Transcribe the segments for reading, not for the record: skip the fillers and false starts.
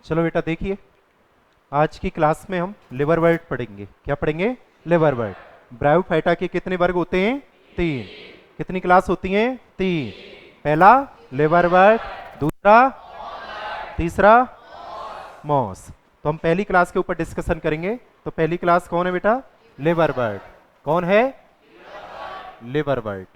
चलो बेटा देखिए, आज की क्लास में हम लिवरवर्ट पढ़ेंगे। क्या पढ़ेंगे? लिवरवर्ट। ब्रायोफाइटा के कितने वर्ग होते हैं? 3। कितनी क्लास होती हैं? 3। पहला लिवरवर्ट, दूसरा, तीसरा मॉस। तो हम पहली क्लास के ऊपर डिस्कशन करेंगे। तो पहली क्लास कौन है बेटा? लिवरवर्ट। कौन है? लिवरवर्ट।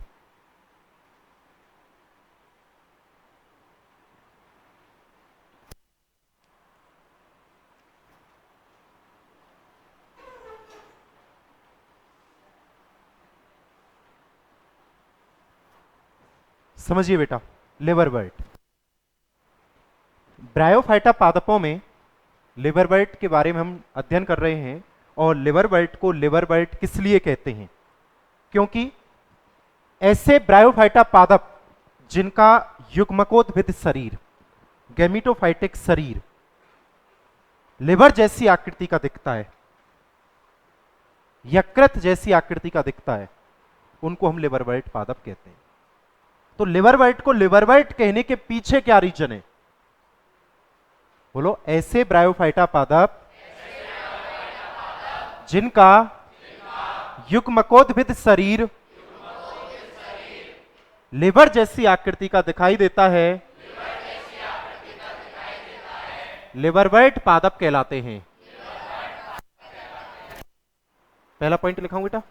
समझिए बेटा, लिवरवर्ट। ब्रायोफाइटा पादपों में लिवरवर्ट के बारे में हम अध्ययन कर रहे हैं। और लिवरवर्ट को लिवरवर्ट किस लिए कहते हैं? क्योंकि ऐसे ब्रायोफाइटा पादप जिनका युग्मकोद्भिद शरीर, गैमिटोफाइटिक शरीर लिवर जैसी आकृति का दिखता है, यकृत जैसी आकृति का दिखता है, उनको हम लिवरवर्ट पादप कहते हैं। तो लिवरवर्ट को लिवरवर्ट कहने के पीछे क्या रीजन है? बोलो। ऐसे ब्रायोफाइटा पादप जिनका युग्मकोद्भिद शरीर लिवर जैसी आकृति का दिखाई देता है, लिवरवर्ट पादप कहलाते हैं। पहला पॉइंट लिखाऊं बेटा।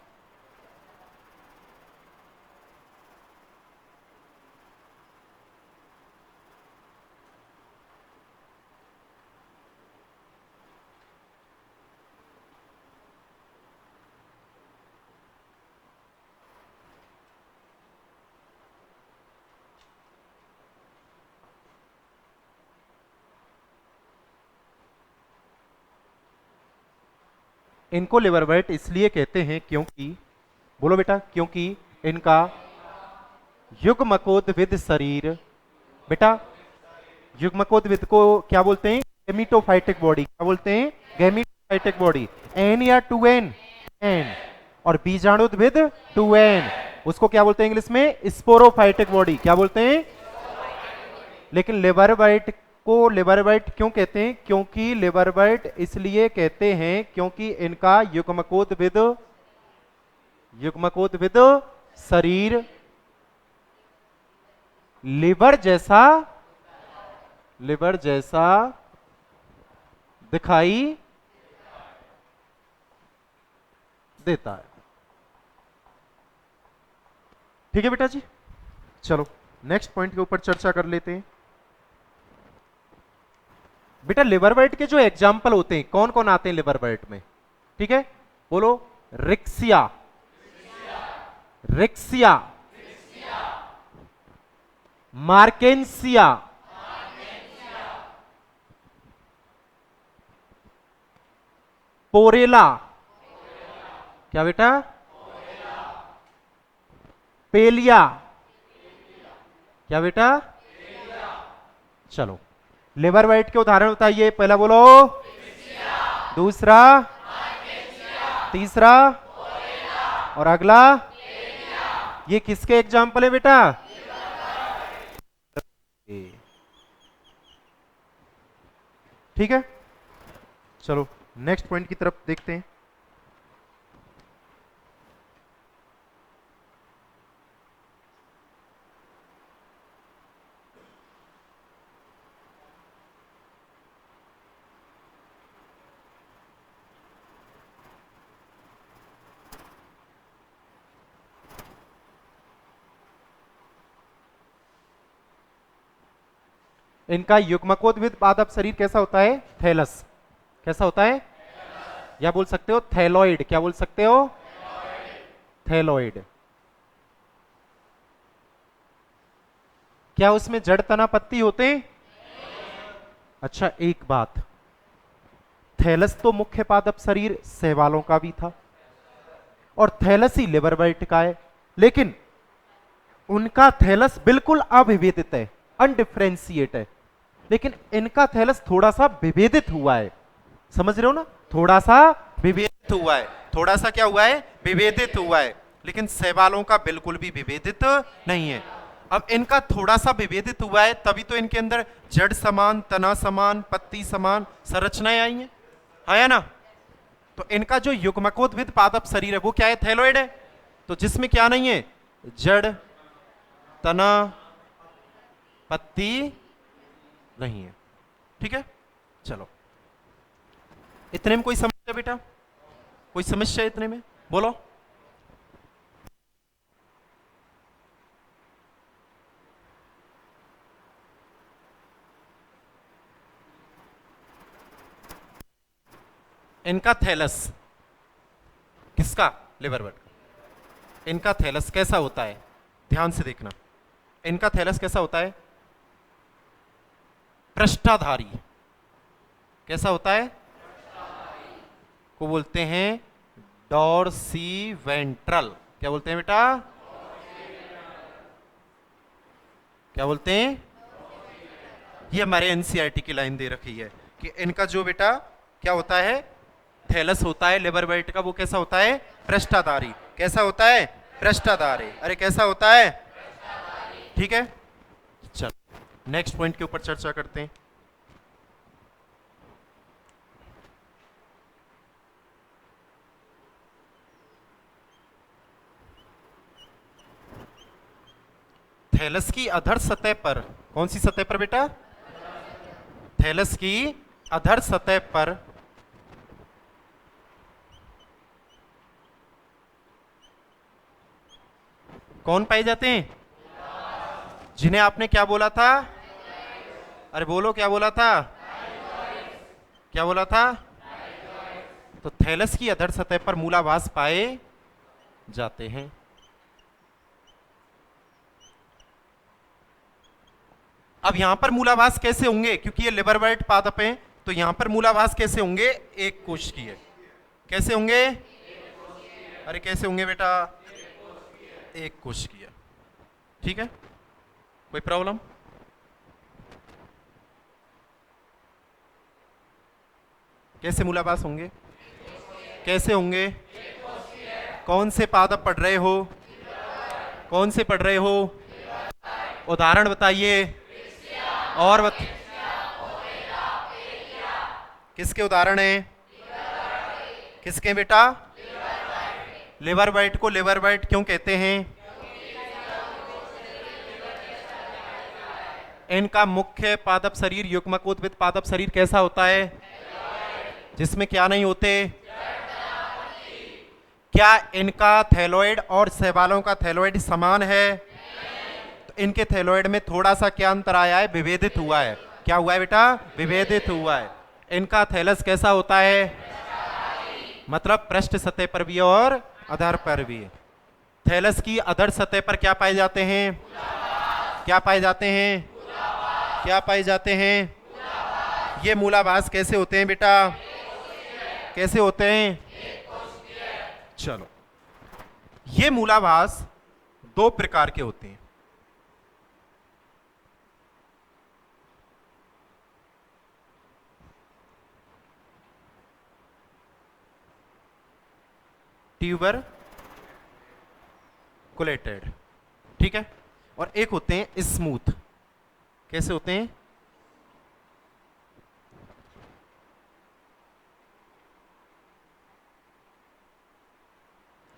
इनको लिवरवर्ट इसलिए कहते हैं क्योंकि, बोलो बेटा, क्योंकि इनका युग्मकोद्भिद शरीर, बेटा युग्मकोद्भिद को क्या बोलते हैं? Gametophytic body. क्या बोलते हैं? Gametophytic body. एन या 2n? एन। और बीजाणुद्भिद 2n, उसको क्या बोलते हैं इंग्लिश में? Sporophytic body. क्या बोलते हैं? लेकिन लिवरवर्ट को लिवरवर्ट क्यों कहते हैं? क्योंकि लिवरवर्ट इसलिए कहते हैं क्योंकि इनका युग्मकोद्भिद शरीर लिवर जैसा दिखाई देता है। ठीक है बेटा जी। चलो नेक्स्ट पॉइंट के ऊपर चर्चा कर लेते हैं। बेटा लिवरवर्ट के जो एग्जाम्पल होते हैं, कौन कौन आते हैं लिवरवर्ट में? ठीक है, बोलो। रिक्सिया, रिक्सिया, मार्केंसिया, पोरेला। क्या बेटा? पेलिया। क्या बेटा? चलो लिवरवर्ट के उदाहरण बताइए। पहला बोलो। दूसरा, तीसरा, और अगला। ये किसके एग्जाम्पल है बेटा? ठीक है, चलो नेक्स्ट पॉइंट की तरफ देखते हैं। इनका युग्मकोद्भिद पादप शरीर कैसा होता है? थैलस। कैसा होता है? या बोल सकते हो थैलॉइड। क्या बोल सकते हो? थैलॉइड। क्या उसमें जड़ तना पत्ती होते हैं? अच्छा एक बात, थैलस तो मुख्य पादप शरीर शैवालों का भी था और थैलस ही लिवरवर्ट का है, लेकिन उनका थैलस बिल्कुल अविभेदित है, अनडिफरेंशिएट है। लेकिन इनका थैलस थोड़ा सा विभेदित हुआ है। समझ रहे हो ना? थोड़ा सा विभेदित हुआ है। थोड़ा सा क्या हुआ है? विभेदित हुआ है। लेकिन शैवालों का बिल्कुल भी विभेदित नहीं है। अब इनका थोड़ा सा विभेदित हुआ है, तभी तो इनके अंदर जड़ समान, तना समान, पत्ती समान संरचनाएं आई हैं, है ना। तो इनका जो युग्मकोद्भिद पादप शरीर है वो क्या है? थैलोइड है। तो जिसमें क्या नहीं है? जड़, तना, पत्ती नहीं है। ठीक है, चलो इतने में कोई समस्या बेटा? कोई समस्या इतने में? बोलो। इनका थैलस, किसका? लिवरवर्ट। इनका थैलस कैसा होता है? ध्यान से देखना, इनका थैलस कैसा होता है? पृष्ठाधारी। कैसा होता है? को बोलते हैं डॉर्सी वेंट्रल। क्या बोलते हैं बेटा? क्या बोलते हैं? ये हमारे एनसीईआरटी की लाइन दे रखी है कि इनका जो बेटा क्या होता है? थैलस होता है लिवर वेट का, वो कैसा होता है? पृष्ठाधारी। कैसा होता है? पृष्ठाधारी। अरे कैसा होता है? ठीक है, चल नेक्स्ट पॉइंट के ऊपर चर्चा करते हैं। थैलस की अधर सतह पर, कौन सी सतह पर बेटा? थैलस की अधर सतह पर कौन पाए जाते हैं? जिन्हें आपने क्या बोला था? अरे बोलो, क्या बोला था? क्या बोला था? तो थैलस की अधर सतह पर मूलाभास पाए जाते हैं। अब यहां पर मूलाभास कैसे होंगे? क्योंकि ये लिवरवर्ट पादप हैं, तो यहां पर मूलाभास कैसे होंगे? एक कोश की है। कैसे होंगे? अरे कैसे होंगे बेटा? एक कोश की है। ठीक है, कोई प्रॉब्लम? कैसे मूलाभास होंगे? कैसे होंगे? कौन से पादप पढ़ रहे हो? कौन से पढ़ रहे हो? उदाहरण बताइए। और किसके उदाहरण हैं? किसके बेटा? लिवर वाइट को लिवर वाइट क्यों कहते हैं? इनका मुख्य पादप शरीर, युग्मकोद्भिद पादप शरीर कैसा होता है? जिसमें क्या नहीं होते? क्या इनका थैलोइड और शैवालों का थैलोइड समान है? तो इनके थैलोइड में थोड़ा सा क्या अंतर आया है? विभेदित हुआ है। क्या हुआ है बेटा? विभेदित हुआ है। इनका थैलस कैसा होता है? मतलब पृष्ठ सतह पर भी और अधर पर भी। थैलस की अधर सतह पर क्या पाए जाते हैं? क्या पाए जाते हैं? क्या पाए जाते हैं? ये मूलाभास कैसे होते हैं बेटा? कैसे होते हैं? चलो, ये मूलाभास दो प्रकार के होते हैं। ट्यूबर कुलेटेड, ठीक है, और एक होते हैं स्मूथ। कैसे होते हैं?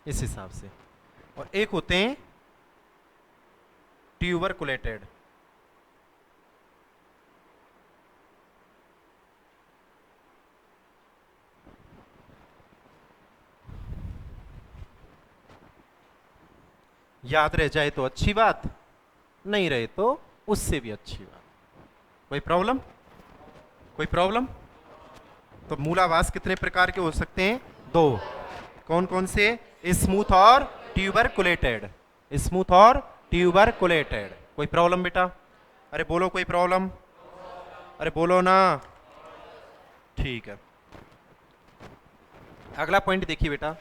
इस हिसाब से। और एक होते हैं ट्यूबर कुलेटेड। याद रह जाए तो अच्छी बात, नहीं रहे तो उससे भी अच्छी बात। कोई प्रॉब्लम? कोई प्रॉब्लम? तो मूलाभास कितने प्रकार के हो सकते हैं? दो। कौन कौन से? स्मूथ और ट्यूबर कुलेटेड। स्मूथ और ट्यूबर कुलेटेड। कोई प्रॉब्लम बेटा? अरे बोलो, कोई प्रॉब्लम? अरे बोलो ना। ठीक है, अगला पॉइंट देखिए बेटा।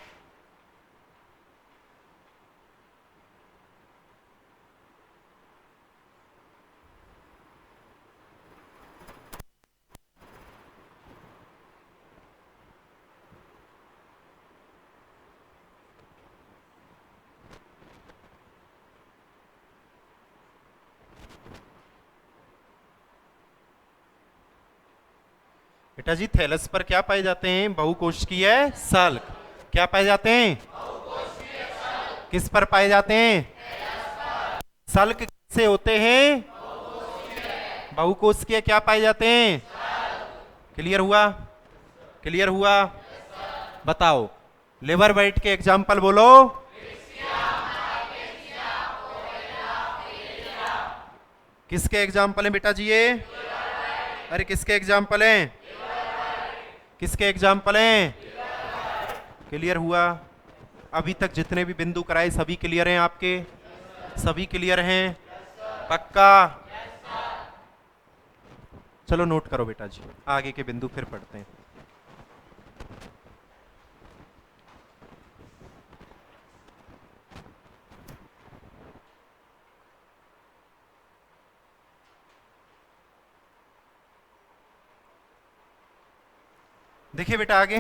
बेटा जी थैलस पर क्या पाए जाते हैं? बहुकोशिकीय सल्क। क्या पाए जाते हैं? किस पर पाए जाते हैं? सल्क से होते हैं बहुकोशिकीय क्या पाए जाते हैं? क्लियर हुआ? क्लियर हुआ? बताओ लिवर वेट के एग्जाम्पल बोलो। किसके एग्जाम्पल हैं बेटा जी ये? अरे किसके एग्जाम्पल हैं? किसके एग्जाम्पल हैं? क्लियर हुआ? अभी तक जितने भी बिंदु कराए सभी क्लियर हैं आपके? सभी क्लियर हैं? पक्का? चलो नोट करो बेटा जी, आगे के बिंदु फिर पढ़ते हैं। देखिए बेटा आगे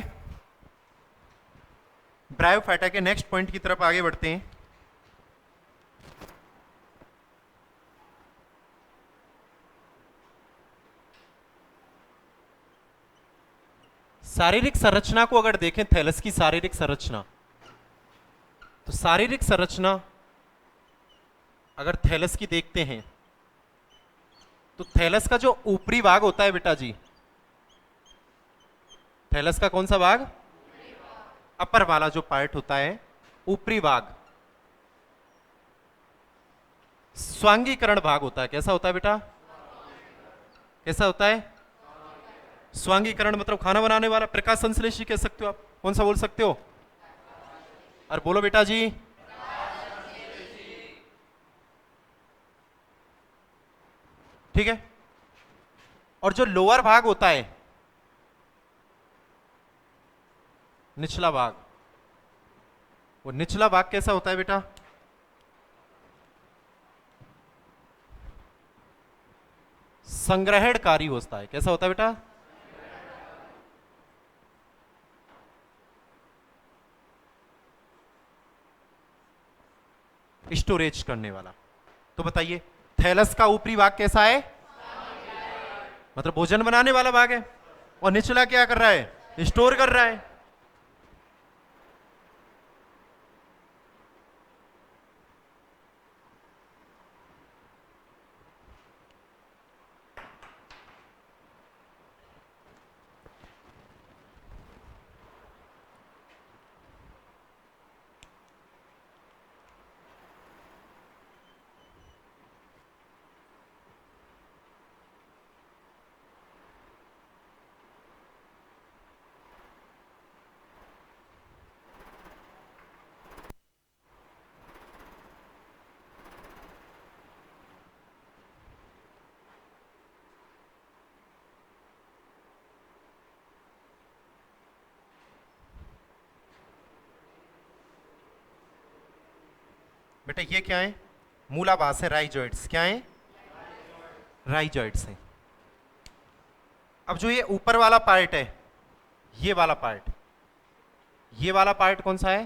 ब्रायोफाइटा के नेक्स्ट पॉइंट की तरफ आगे बढ़ते हैं। शारीरिक संरचना को अगर देखें, थैलस की शारीरिक संरचना, तो शारीरिक संरचना अगर थैलस की देखते हैं तो थैलस का जो ऊपरी भाग होता है बेटा जी, थैलस का कौन सा भाग? अपर वाला जो पार्ट होता है, ऊपरी भाग स्वांगीकरण भाग होता है। कैसा होता है बेटा? कैसा होता है? स्वांगीकरण मतलब खाना बनाने वाला, प्रकाश संश्लेषी कह सकते हो आप। कौन सा बोल सकते हो? और बोलो बेटा जी। ठीक है। और जो लोअर भाग होता है, निचला भाग, वो निचला भाग कैसा होता है बेटा? संग्रहणकारी होता है। कैसा होता है बेटा? स्टोरेज करने वाला। तो बताइए थैलस का ऊपरी भाग कैसा है? मतलब भोजन बनाने वाला भाग है। और निचला क्या कर रहा है? स्टोर कर रहा है। बेटा ये क्या है? मूलाभास है, राइजॉइड्स। क्या है? राइजॉइड्स है। अब जो ये ऊपर वाला पार्ट है, ये वाला पार्ट, ये वाला पार्ट कौन सा है?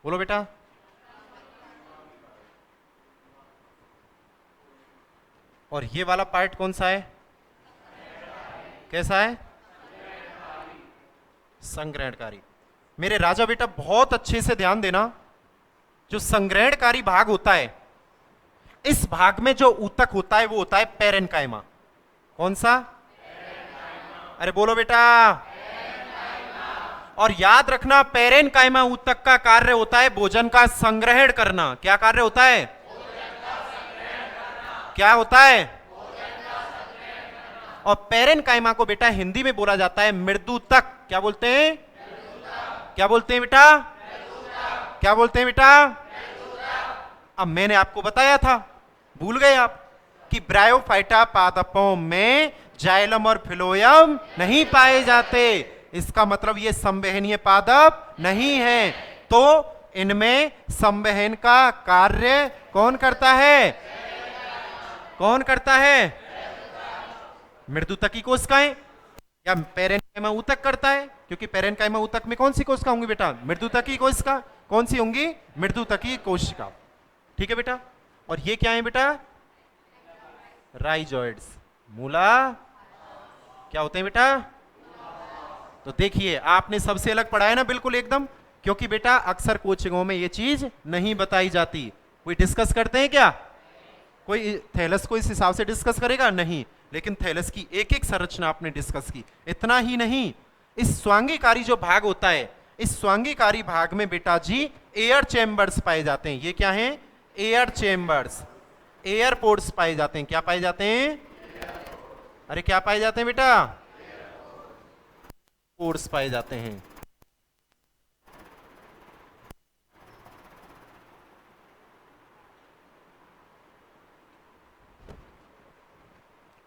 बोलो बेटा। और ये वाला पार्ट कौन सा है? कैसा है? संग्रहणकारी। मेरे राजा बेटा बहुत अच्छे से ध्यान देना, जो संग्रहणकारी भाग होता है, इस भाग में जो ऊतक होता है वो होता है पेरेन्काइमा। कौन सा? अरे बोलो बेटा। और याद रखना पेरेन्काइमा ऊतक का कार्य होता है भोजन का संग्रहण करना। क्या कार्य होता है? क्या होता है? और पेरेन्काइमा को बेटा हिंदी में बोला जाता है मृदुतक। क्या बोलते हैं? क्या बोलते हैं बेटा? क्या बोलते हैं बेटा? अब मैंने आपको बताया था, भूल गए आप, कि ब्रायोफाइटा पादपों में जाइलम और फिलोयम नहीं पाए जाते। इसका मतलब ये संवहनीय पादप नहीं है। तो इनमें संवहन का कार्य कौन करता है? कौन करता है? मृदुतकी कोशिकाएं या पेरेन्काइमा ऊतक करता है? क्योंकि पेरेन्काइमा ऊतक में कौन सी कोशिका होंगी बेटा? मृदुतकी कोशिका। कौन सी होंगी? मृदुतकी कोशिका। ठीक है बेटा। और ये क्या है बेटा? राइजॉइड्स। मूला क्या होते हैं बेटा? तो देखिए आपने सबसे अलग पढ़ा है ना, बिल्कुल एकदम, क्योंकि बेटा अक्सर कोचिंगों में ये चीज नहीं बताई जाती। कोई डिस्कस करते हैं क्या? कोई थैलस को इस हिसाब से डिस्कस करेगा? नहीं। लेकिन थैलस की एक एक संरचना आपने डिस्कस की। इतना ही नहीं, इस स्वांगीकारी जो भाग होता है, इस स्वांगीकारी भाग में बेटा जी एयर चैम्बर्स पाए जाते हैं। ये क्या हैं? एयर चैम्बर्स, एयरपोर्ट्स पाए जाते हैं। क्या पाए जाते हैं? अरे क्या पाए जाते हैं बेटा? पोर्ट्स पाए जाते हैं।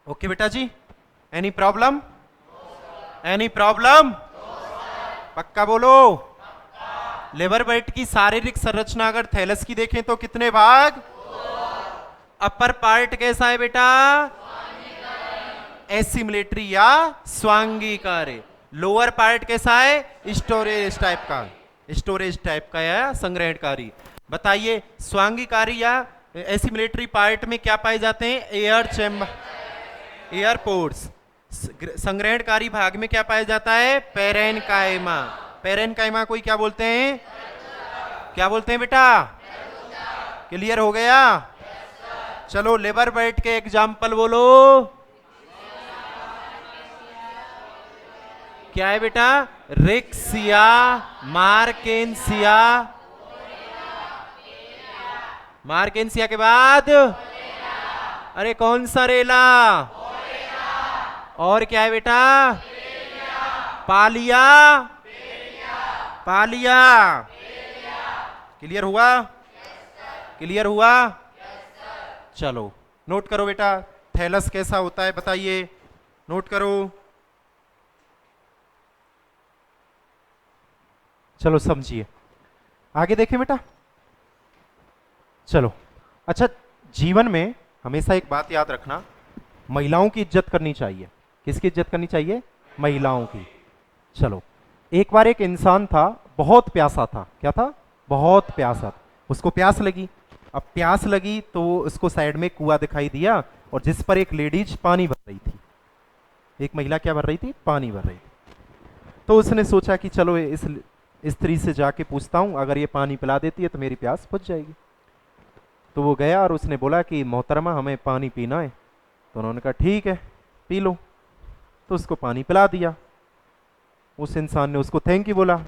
ओके बेटा जी, एनी प्रॉब्लम? Any problem? पक्का बोलो। लेबर बेल्ट की शारीरिक संरचना अगर थैलस की देखें तो कितने भाग? अपर पार्ट कैसा है बेटा? एसिमिलेटरी या स्वांगीकारी। लोअर पार्ट कैसा है? स्टोरेज टाइप का, स्टोरेज टाइप का या संग्रहणकारी। बताइए स्वांगीकारी या एसिमिलेटरी पार्ट में क्या पाए जाते हैं? Air chamber, airports. संग्रहणकारी भाग में क्या पाया जाता है? पेरेनकाइमा। पेरेनकाइमा को क्या बोलते हैं? क्या बोलते हैं बेटा? क्लियर हो गया? चलो लेबर बेल्ट के एग्जाम्पल बोलो। क्या है बेटा? रिक्सिया, मार्केंसिया, मार्केंसिया के बाद अरे कौन सा रेला? और क्या है बेटा? पालिया, पालिया। क्लियर हुआ? क्लियर हुआ? चलो नोट करो बेटा, थैलस कैसा होता है बताइए, नोट करो। चलो समझिए, आगे देखें बेटा। चलो अच्छा, जीवन में हमेशा एक बात याद रखना, महिलाओं की इज्जत करनी चाहिए। किसकी इज्जत करनी चाहिए? महिलाओं की। चलो, एक बार एक इंसान था, बहुत प्यासा था। क्या था? बहुत प्यासा। उसको प्यास लगी। अब प्यास लगी तो उसको साइड में कुआं दिखाई दिया, और जिस पर एक लेडीज पानी भर रही थी। एक महिला क्या भर रही थी? पानी भर रही थी। तो उसने सोचा कि चलो इस स्त्री से जाके पूछता हूं, अगर ये पानी पिला देती है तो मेरी प्यास बुझ जाएगी। तो वो गया और उसने बोला कि मोहतरमा हमें पानी पीना है। तो उन्होंने कहा ठीक है पी लो। तो उसको पानी पिला दिया। उस इंसान ने उसको थैंक यू बोला।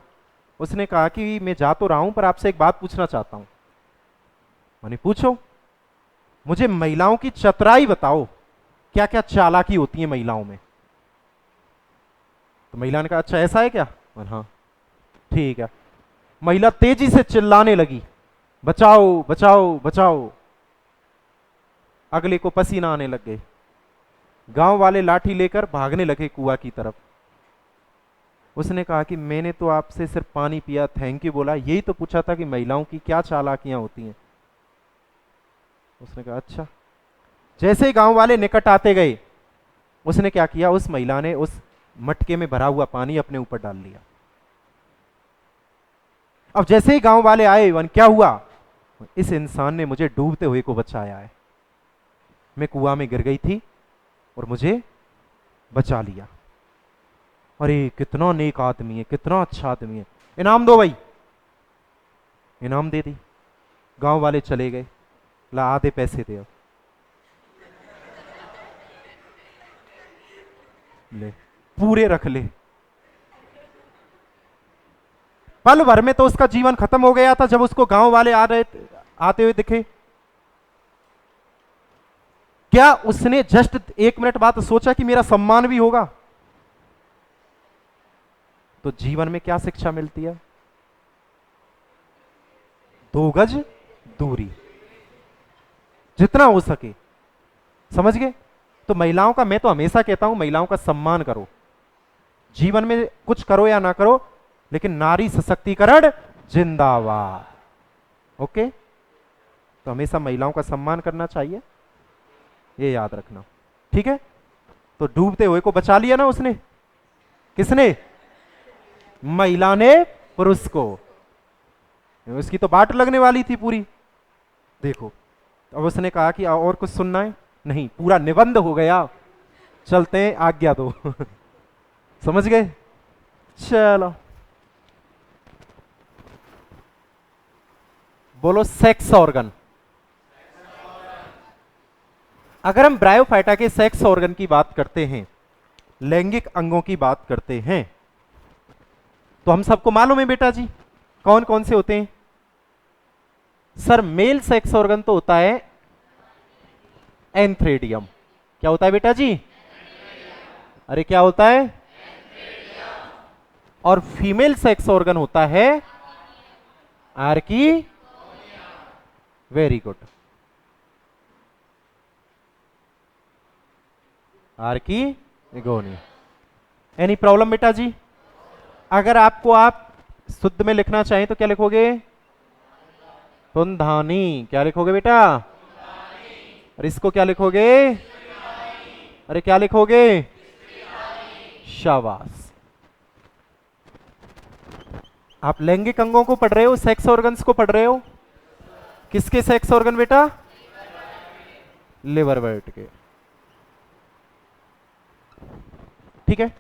उसने कहा कि मैं जा तो रहा हूं पर आपसे एक बात पूछना चाहता हूं। मैंने पूछो। मुझे महिलाओं की चतुराई बताओ, क्या क्या चालाकी होती है महिलाओं में। तो महिला ने कहा अच्छा ऐसा है क्या? हाँ ठीक है। महिला तेजी से चिल्लाने लगी, बचाओ बचाओ बचाओ। अगले को पसीना आने लग गए। गांव वाले लाठी लेकर भागने लगे कुआं की तरफ। उसने कहा कि मैंने तो आपसे सिर्फ पानी पिया, थैंक यू बोला, यही तो पूछा था कि महिलाओं की क्या चालाकियां होती हैं। उसने कहा अच्छा। जैसे ही गांव वाले निकट आते गए, उसने क्या किया, उस महिला ने उस मटके में भरा हुआ पानी अपने ऊपर डाल लिया। अब जैसे ही गांव वाले आए, वन क्या हुआ, इस इंसान ने मुझे डूबते हुए को बचाया है। मैं कुआं में गिर गई थी और मुझे बचा लिया। अरे कितना नेक आदमी है, कितना अच्छा आदमी है, इनाम दो भाई। इनाम दे दी। गांव वाले चले गए। ला आधे पैसे दे, ले पूरे रख ले। पल भर में तो उसका जीवन खत्म हो गया था जब उसको गांव वाले आते हुए दिखे। क्या उसने जस्ट एक मिनट बाद सोचा कि मेरा सम्मान भी होगा? तो जीवन में क्या शिक्षा मिलती है? 2 गज दूरी, जितना हो सके। समझ गए? तो महिलाओं का, मैं तो हमेशा कहता हूं महिलाओं का सम्मान करो। जीवन में कुछ करो या ना करो, लेकिन नारी सशक्तिकरण जिंदाबाद। ओके, तो हमेशा महिलाओं का सम्मान करना चाहिए, ये याद रखना। ठीक है? तो डूबते हुए को बचा लिया ना उसने। किसने? महिला ने पुरुष को। उसकी तो बाट लगने वाली थी पूरी। देखो, अब उसने कहा कि और कुछ सुनना है? नहीं, पूरा निबंध हो गया। चलते हैं, आज्ञा दो। समझ गए? चलो बोलो सेक्स ऑर्गन। अगर हम ब्रायोफाइटा के सेक्स ऑर्गन की बात करते हैं, लैंगिक अंगों की बात करते हैं, तो हम सबको मालूम है बेटा जी कौन कौन से होते हैं। सर मेल सेक्स ऑर्गन तो होता है एंथ्रेडियम। क्या होता है बेटा जी? अरे क्या होता है? और फीमेल सेक्स ऑर्गन होता है आर्की। वेरी गुड, आर्की एगोनिया। एनी प्रॉब्लम बेटा जी? अगर आपको आप शुद्ध में लिखना चाहें तो क्या लिखोगे? पुंधानी। क्या लिखोगे बेटा? और इसको क्या लिखोगे? अरे क्या लिखोगे? शाबाश। आप लैंगिक अंगों को पढ़ रहे हो, सेक्स ऑर्गन्स को पढ़ रहे हो। किसके सेक्स ऑर्गन बेटा? लिवर वर्ट के। ठीक है।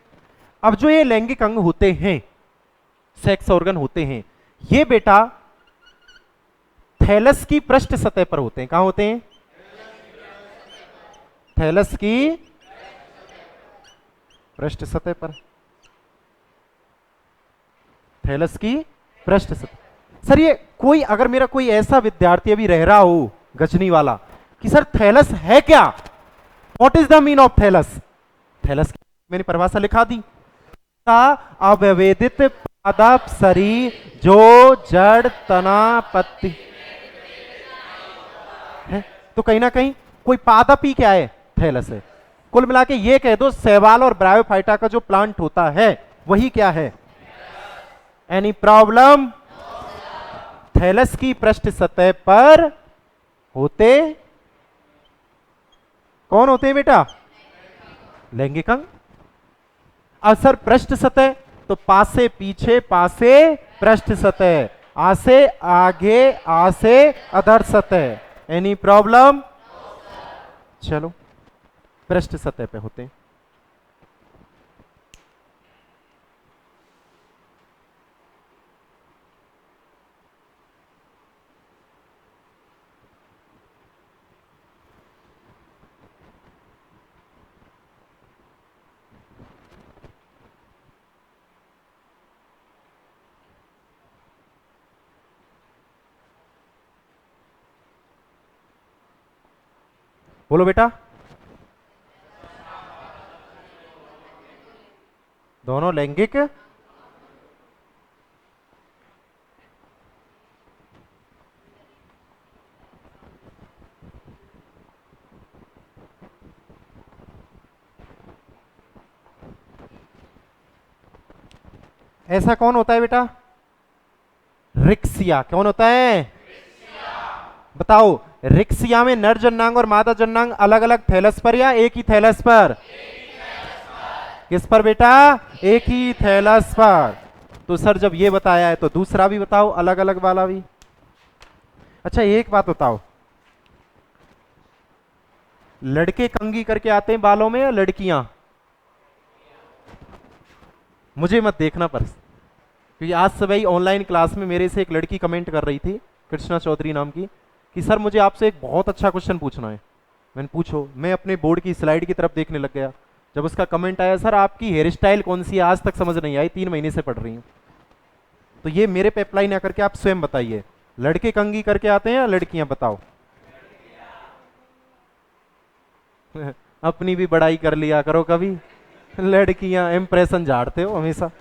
अब जो ये लैंगिक अंग होते हैं, सेक्स ऑर्गन होते हैं, ये बेटा थैलस की पृष्ठ सतह पर होते हैं। कहां होते हैं? थैलस की पृष्ठ सतह पर। थैलस की पृष्ठ सतह। सर ये कोई, अगर मेरा कोई ऐसा विद्यार्थी अभी रह रहा हो गजनी वाला कि सर थैलस है क्या, what is the mean of thallus? Thallus की मैंने परिभाषा लिखा दी, अव्यवेदित पादप शरीर जो जड़ तना पत्ती है। तो कहीं ना कहीं कोई पादप ही क्या है? थैलस है। कुल मिला के ये कह दो शैवाल और ब्रायोफाइटा का जो प्लांट होता है वही क्या है? Any problem? थैलस की पृष्ठ सतह पर होते कौन होते हैं बेटा? लैंगिक अंग। असर पृष्ठ सतह, तो पास से पीछे, पास से पृष्ठ सतह, आ से आगे, आ से अधर सतह। Any problem? चलो पृष्ठ सतह पे होते हैं। बोलो बेटा। दोनों लैंगिक। ऐसा कौन होता है बेटा? रिक्सिया। कौन होता है? बताओ, रिक्सिया में नर जननांग और मादा जननांग अलग अलग थैलस पर या एक ही थैलस पर? किस पर बेटा? एक ही थैलस पर। तो सर जब ये बताया है तो दूसरा भी बताओ, अलग अलग वाला भी। अच्छा एक बात बताओ, लड़के कंघी करके आते हैं बालों में या लड़कियां? मुझे मत देखना पर, क्योंकि आज सुबह ऑनलाइन क्लास में मेरे से एक लड़की कमेंट कर रही थी, कृष्णा चौधरी नाम की, कि सर मुझे आपसे एक बहुत अच्छा क्वेश्चन पूछना है। मैंने पूछो। मैं अपने बोर्ड की स्लाइड की तरफ देखने लग गया। जब उसका कमेंट आया, सर आपकी हेयर स्टाइल कौन सी है, आज तक समझ नहीं आई, 3 महीने से पढ़ रही हूँ। तो ये मेरे पे अप्लाई ना करके आप स्वयं बताइए, लड़के कंघी करके आते हैं या लड़कियां? बताओ। अपनी भी बड़ाई कर लिया करो कभी। लड़कियां इंप्रेशन झाड़ते हो हमेशा।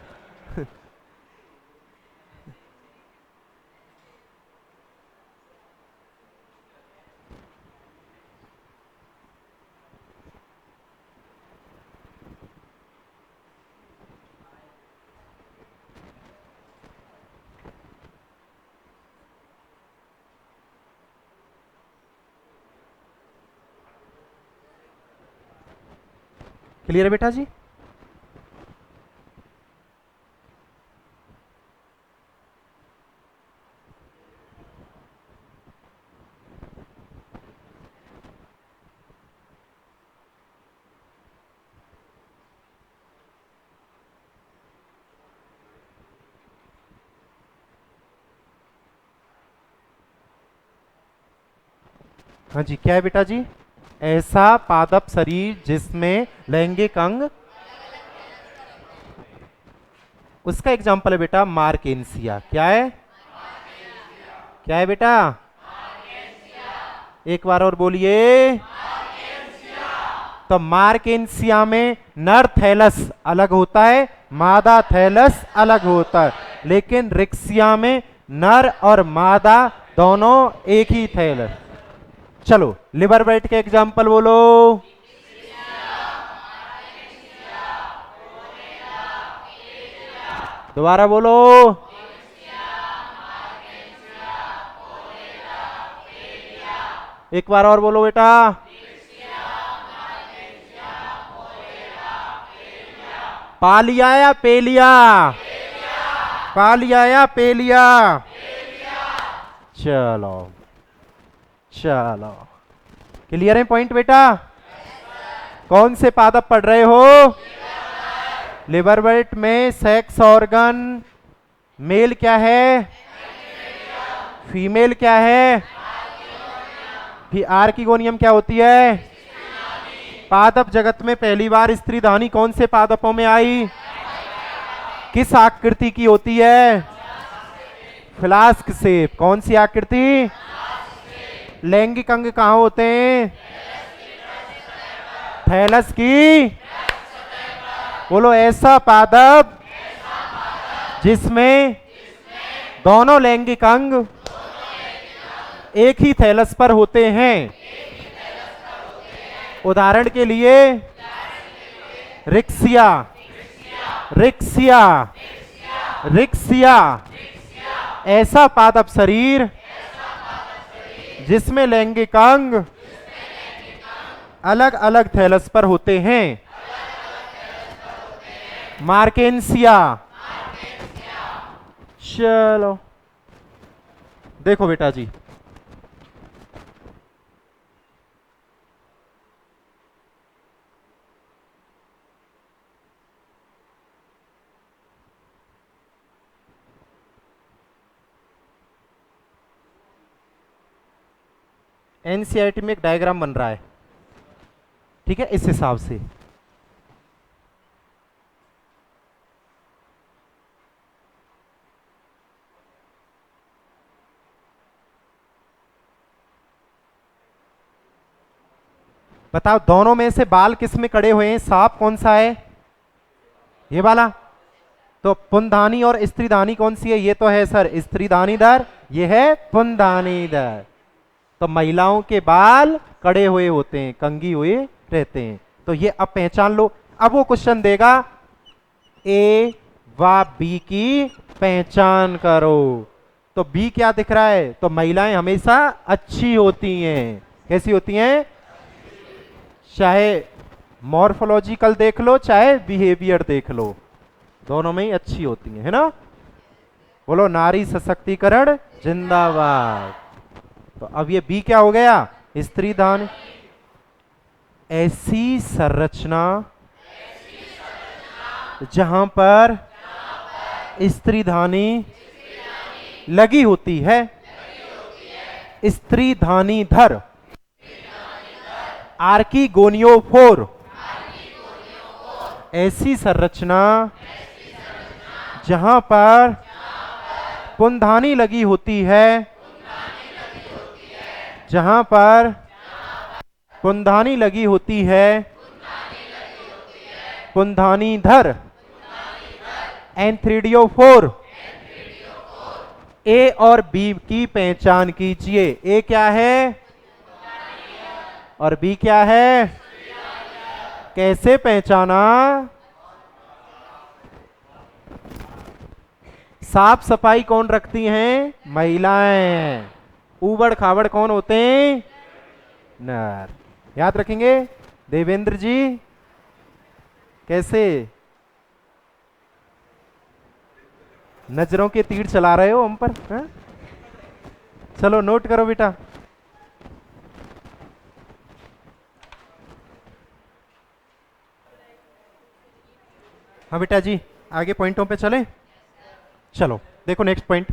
क्लियर है बेटा जी? हाँ जी, क्या है बेटा जी? ऐसा पादप शरीर जिसमें लैंगिक अंग, उसका एग्जाम्पल है बेटा मार्केंसिया। क्या है? क्या है बेटा? एक बार और बोलिए। तो मार्केंसिया में नर थैलस अलग होता है, मादा थैलस अलग होता है, लेकिन रिक्सिया में नर और मादा दोनों एक ही थैलस। चलो लिवर वेट के एग्जाम्पल बोलो। दोबारा बोलो। एक बार और बोलो बेटा। पालिया या पेलिया? पालिया या पेलिया? चलो चलो, क्लियर है पॉइंट बेटा? कौन से पादप पढ़ रहे हो? लिवर वेट में सेक्स ऑर्गन मेल क्या है? फीमेल क्या है? आर्किगोनियम क्या होती है? पादप जगत में पहली बार स्त्रीधानी कौन से पादपों में आई? किस आकृति की होती है? Flask shape. कौन सी आकृति? लैंगिक अंग कहां होते हैं? थैलस की। बोलो ऐसा पादप जिसमें दोनों लैंगिक अंग एक ही थैलस पर होते हैं। उदाहरण के लिए रिक्सिया, रिक्सिया, रिक्सिया। ऐसा पादप शरीर जिसमें लैंगिक अंग अलग अलग थैलस पर होते हैं। मार्केंसिया। चलो देखो बेटा जी, एनसीईआरटी में एक डायग्राम बन रहा है, ठीक है, इस हिसाब से। बताओ दोनों में से बाल किस में कड़े हुए हैं? सांप कौन सा है? ये वाला। तो पुंधानी और स्त्रीधानी कौन सी है? ये तो है सर स्त्रीधानी दर, ये है पुंधानी दर। तो महिलाओं के बाल कड़े हुए होते हैं, कंघी हुए रहते हैं। तो ये अब पहचान लो। अब वो क्वेश्चन देगा ए व बी की पहचान करो। तो बी क्या दिख रहा है? तो महिलाएं हमेशा अच्छी होती हैं। कैसी होती हैं? चाहे मॉर्फोलॉजिकल देख लो चाहे बिहेवियर देख लो, दोनों में ही अच्छी होती है ना? बोलो नारी सशक्तिकरण जिंदाबाद। तो अब ये बी क्या हो गया? स्त्रीधानी। ऐसी संरचना जहां पर स्त्रीधानी लगी होती है, स्त्रीधानी धर, आर्किगोनियोफोर। ऐसी संरचना जहां पर पुंधानी लगी होती है, जहां पर पुंधानी लगी होती है, पुंधानी धर, एंथ्रीडियोफोर। ए और बी की पहचान कीजिए। ए क्या है और बी क्या है? कैसे पहचाना? साफ सफाई कौन रखती हैं? महिलाएं। ऊबड़ खाबड़ कौन होते हैं? नर। याद रखेंगे देवेंद्र जी? कैसे नजरों के तीर चला रहे हो हम पर, है? चलो नोट करो बेटा। हाँ बेटा जी, आगे पॉइंटों पे चलें। चलो देखो नेक्स्ट पॉइंट।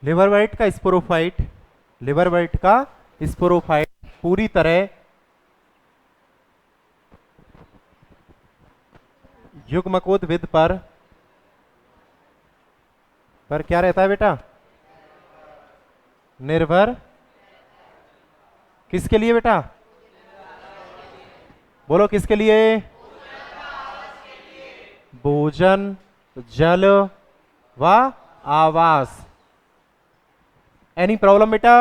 लिवरवर्ट का स्पोरोफाइट, लिवरवर्ट का स्पोरोफाइट पूरी तरह युग्मकोद्भिद पर क्या रहता है बेटा? निर्भर। किसके लिए बेटा? बोलो किसके लिए? भोजन, जल व आवास। एनी प्रॉब्लम बेटा?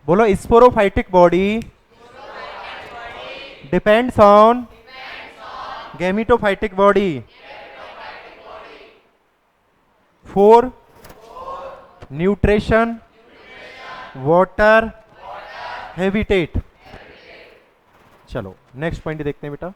बोलो sporophytic body depends on gametophytic body for nutrition, water, habitat. चलो नेक्स्ट पॉइंट देखते हैं बेटा।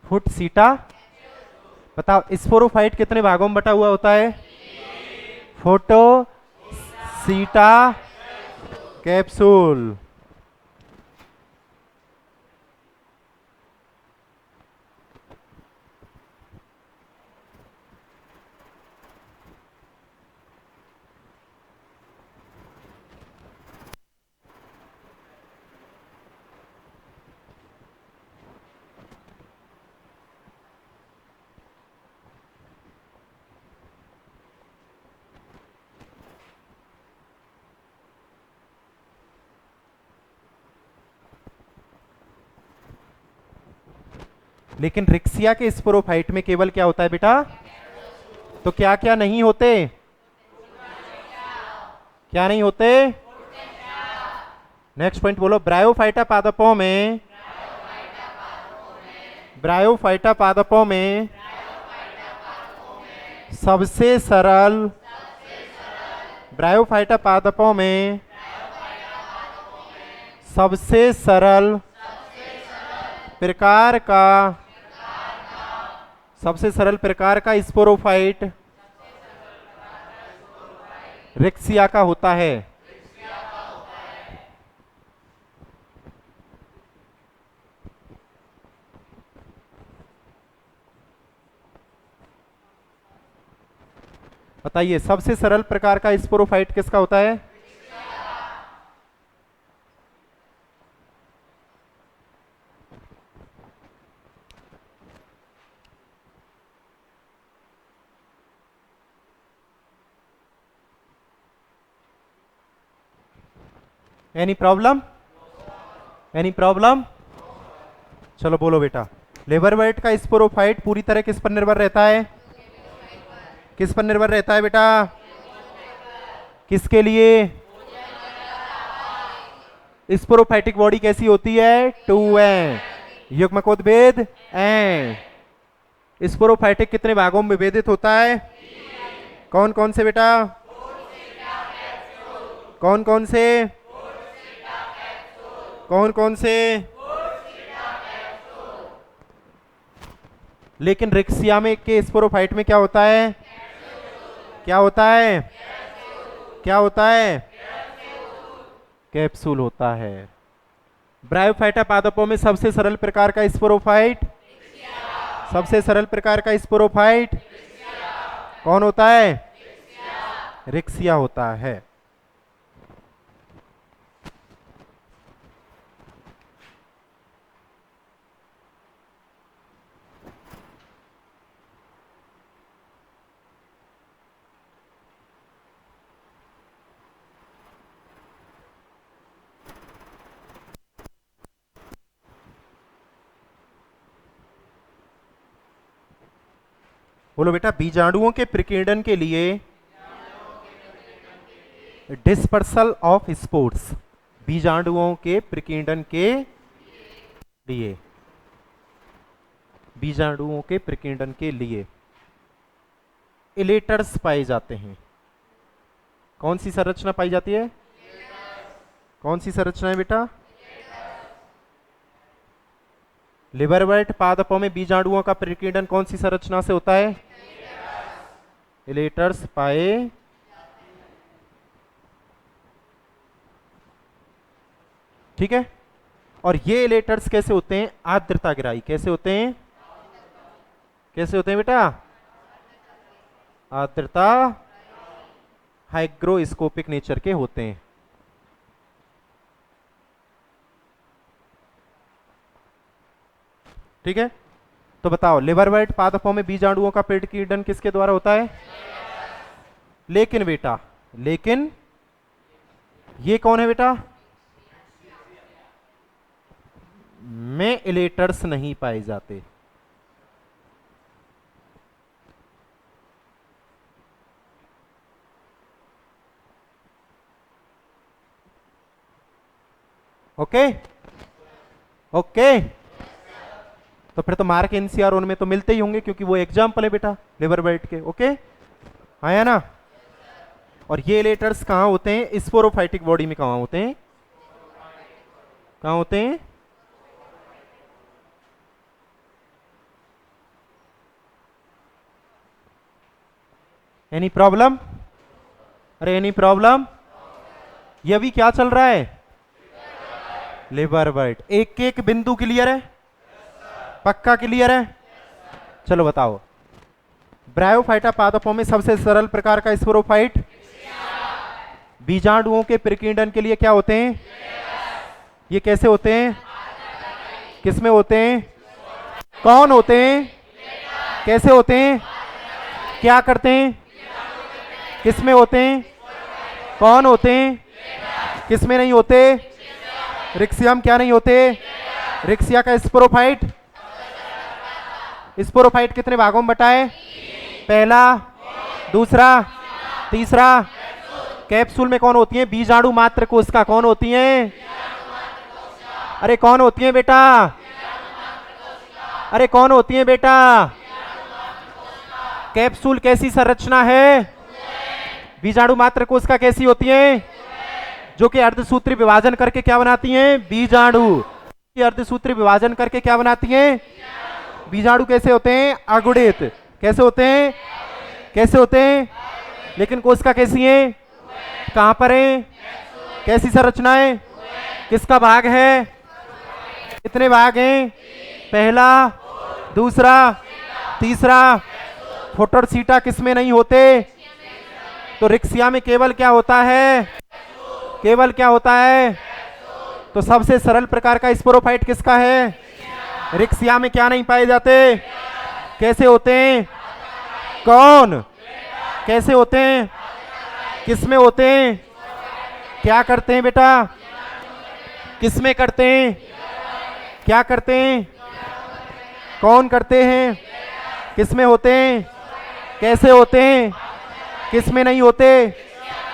फुट सीटा। बताओ स्पोरोफाइट कितने भागों में बटा हुआ होता है? फोटो सीटा कैप्सूल। लेकिन रिक्सिया के स्पोरोफाइट में केवल क्या होता है बेटा? तो क्या क्या नहीं होते? क्या नहीं होते? नेक्स्ट पॉइंट बोलो। ब्रायोफाइटा पादपों में, ब्रायोफाइटा पादपों में सबसे सरल, ब्रायोफाइटा पादपों में सबसे सरल प्रकार का, सबसे सरल प्रकार का स्पोरोफाइट रिक्सिया का होता है। बताइए सबसे सरल प्रकार का स्पोरोफाइट किसका होता है? Any problem? Any problem? चलो बोलो बेटा। लिवरवर्ट का स्पोरोफाइट पूरी तरह किस पर निर्भर रहता है? किस पर निर्भर रहता है बेटा? किसके लिए? स्पोरोफाइटिक बॉडी कैसी होती है? 2n। युग्मकोद्भेद n। स्पोरोफाइटिक कितने भागों में विभेदित होता है? कौन कौन से बेटा? कौन कौन से? कौन कौन से? लेकिन रिक्सिया में के स्पोरोफाइट में क्या होता है? क्या होता है? क्या होता है? कैप्सूल होता है। ब्रायोफाइटा पादपों में सबसे सरल प्रकार का स्पोरोफाइट, सबसे सरल प्रकार का स्पोरोफाइट कौन होता है? रिक्सिया होता है। बोलो बेटा। बीजाणुओं के प्रकीर्णन के लिए डिस्पर्सल ऑफ स्पोर्स, बीजाणुओं के प्रकीर्णन के लिए, बीजाणुओं के प्रकीर्णन के लिए इलेटर्स पाए जाते हैं। कौन सी संरचना पाई जाती है? कौन सी संरचना है बेटा? लिवरवर्ट पादपों में बीजाणुओं का प्रकीर्णन कौन सी संरचना से होता है? इलेटर्स पाए। ठीक है, और ये इलेटर्स कैसे होते हैं? आर्द्रता ग्राही। कैसे होते हैं? कैसे होते हैं बेटा? आर्द्रता हाइग्रोस्कोपिक नेचर के होते हैं। ठीक है, तो बताओ लिवरवर्ट पादपों में बीजाणुओं का प्रकीर्णन किसके द्वारा होता है? लेकिन बेटा, लेकिन ये कौन है बेटा? में इलेटर्स नहीं पाए जाते। ओके ओके, तो फिर तो मार्क एनसीआर उनमें तो मिलते ही होंगे क्योंकि वो एग्जाम्पल है बेटा लिवरवर्ट के। ओके, आया ना? और ये इलेटर्स कहां होते हैं? स्पोरोफाइटिक बॉडी में कहां होते हैं? कहां होते हैं? Any problem? अरे एनी प्रॉब्लम? ये अभी क्या चल रहा है? लिवरवर्ट। एक एक बिंदु क्लियर है? पक्का क्लियर है? चलो बताओ, ब्रायोफाइटा पादपों में सबसे सरल प्रकार का स्पोरोफाइट बीजाणुओं के प्रकीर्णन के लिए क्या होते हैं? ये कैसे होते हैं? किसमें होते हैं? कौन होते हैं? कैसे होते हैं? क्या करते हैं? किसमें होते हैं? कौन होते हैं? किसमें नहीं होते? रिक्सियम क्या नहीं होते? रिक्सिया का स्पोरोफाइट। स्पोरोफाइट कितने भागों में बटा है? पहला, दूसरा, तीसरा। कैप्सूल में कौन होती है? बीजाणु मात्र कोशिका। कौन होती है? अरे कौन होती है बेटा? अरे कौन होती है बेटा? कैप्सूल कैसी संरचना है? बीजाणु मात्र कोशिका कैसी होती है? जो कि अर्धसूत्री विभाजन करके क्या बनाती हैं? बीजाणु। अर्धसूत्री विभाजन करके क्या बनाती हैं? बीजाणु कैसे होते हैं? अगुणित। कैसे होते हैं? कैसे होते हैं? लेकिन कोशिका कैसी है? कहां पर है? कैसी संरचना है? किसका भाग है? कितने भाग हैं? पहला, दूसरा, तीसरा। फोटोसीटा किसमें नहीं होते? तो रिक्सिया में केवल क्या होता है? केवल क्या होता है? तो सबसे सरल प्रकार का स्पोरोफाइट किसका है? रिक्सिया में क्या नहीं पाए जाते? कैसे होते हैं? कौन? कैसे होते हैं? किसमें होते हैं? क्या करते हैं बेटा? किसमें करते हैं? क्या करते हैं? कौन करते हैं? किसमें होते हैं? कैसे होते हैं? किसमें नहीं होते?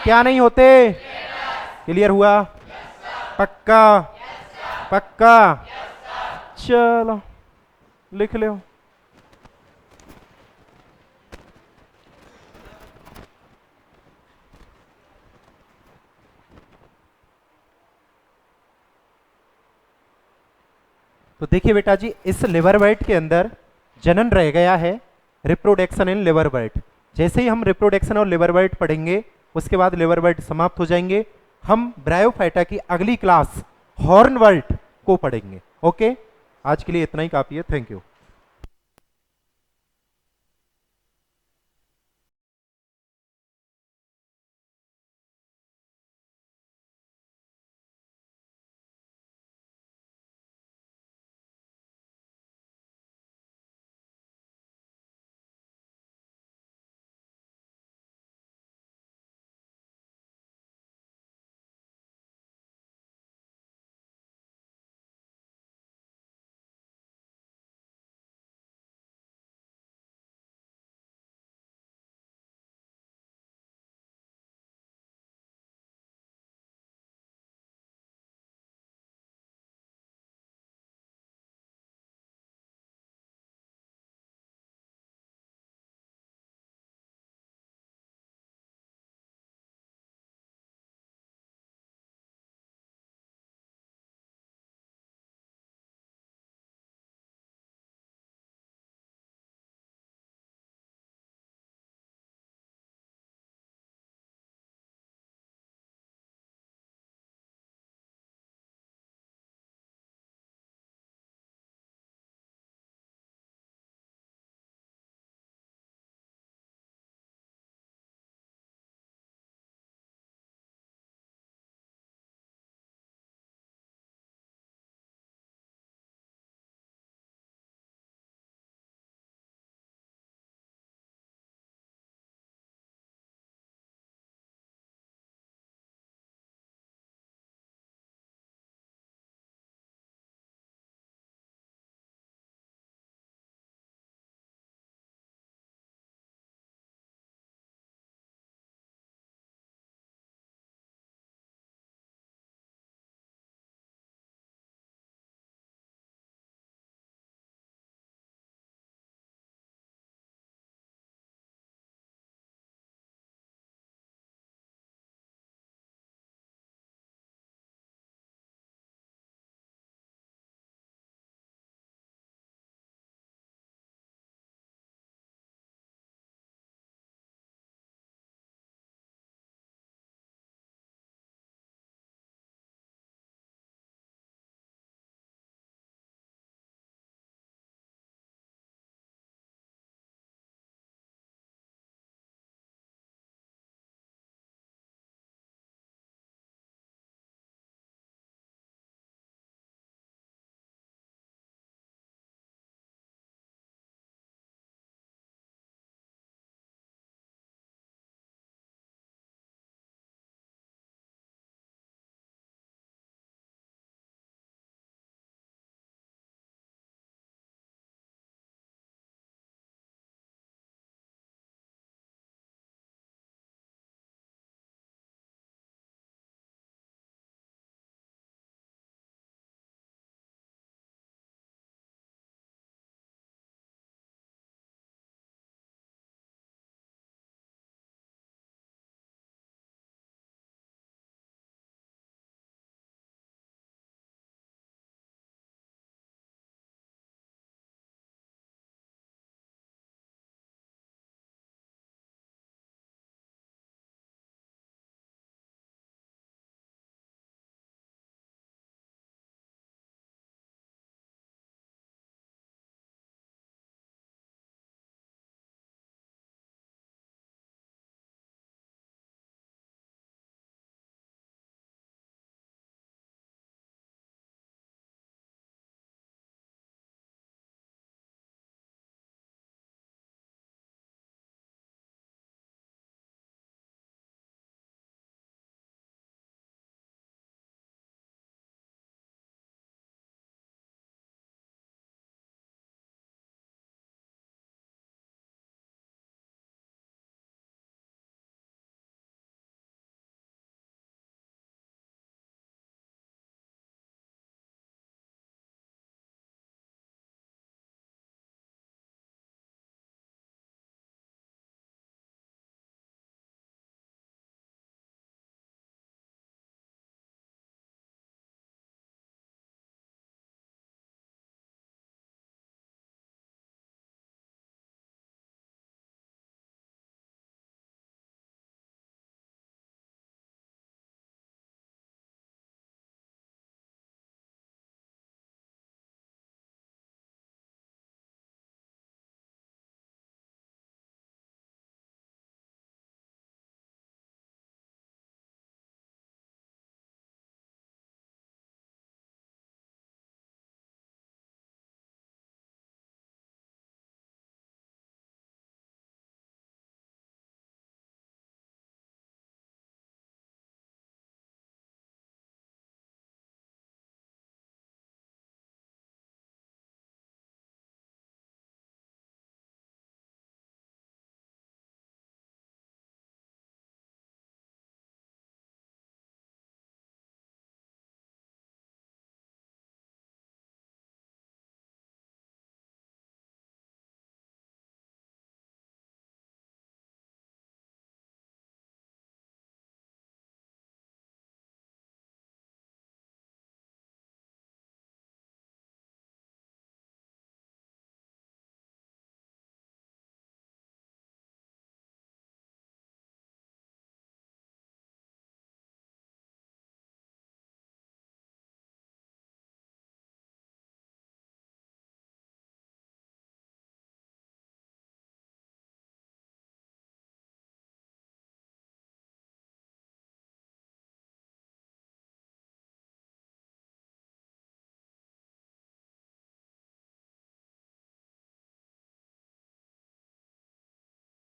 क्या नहीं होते? क्लियर हुआ? पक्का? पक्का? चलो लिख लो। तो देखिए बेटा जी, इस लिवरवर्ट के अंदर जनन रह गया है, रिप्रोडक्शन इन लिवरवर्ट। जैसे ही हम रिप्रोडक्शन और लिवरवर्ट पढ़ेंगे उसके बाद लिवरवर्ट समाप्त हो जाएंगे। हम ब्रायोफाइटा की अगली क्लास हॉर्नवर्ट को पढ़ेंगे। ओके, आज के लिए इतना ही काफी है। Thank you.